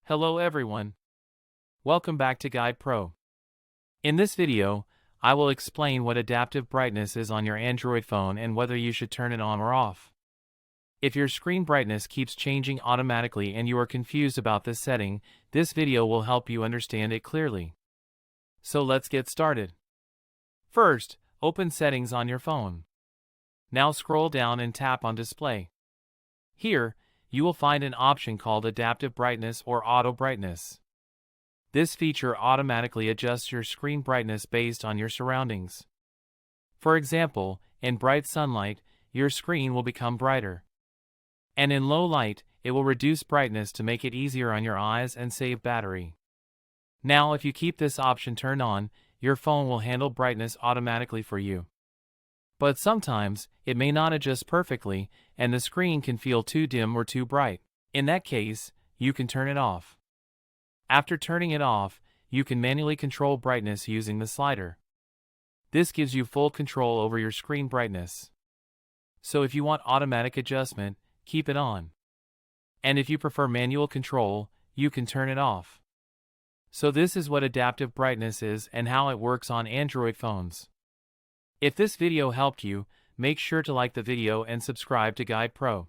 Hello everyone. Welcome back to Guide Pro. In this video, I will explain what adaptive brightness is on your Android phone and whether you should turn it on or off. If your screen brightness keeps changing automatically and you are confused about this setting, this video will help you understand it clearly. So let's get started. First, open Settings on your phone. Now scroll down and tap on Display. Here, you will find an option called Adaptive Brightness or Auto Brightness. This feature automatically adjusts your screen brightness based on your surroundings. For example, in bright sunlight, your screen will become brighter. And in low light, it will reduce brightness to make it easier on your eyes and save battery. Now, if you keep this option turned on, your phone will handle brightness automatically for you. But sometimes, it may not adjust perfectly, and the screen can feel too dim or too bright. In that case, you can turn it off. After turning it off, you can manually control brightness using the slider. This gives you full control over your screen brightness. So if you want automatic adjustment, keep it on. And if you prefer manual control, you can turn it off. So this is what adaptive brightness is and how it works on Android phones. If this video helped you, make sure to like the video and subscribe to Guide Pro.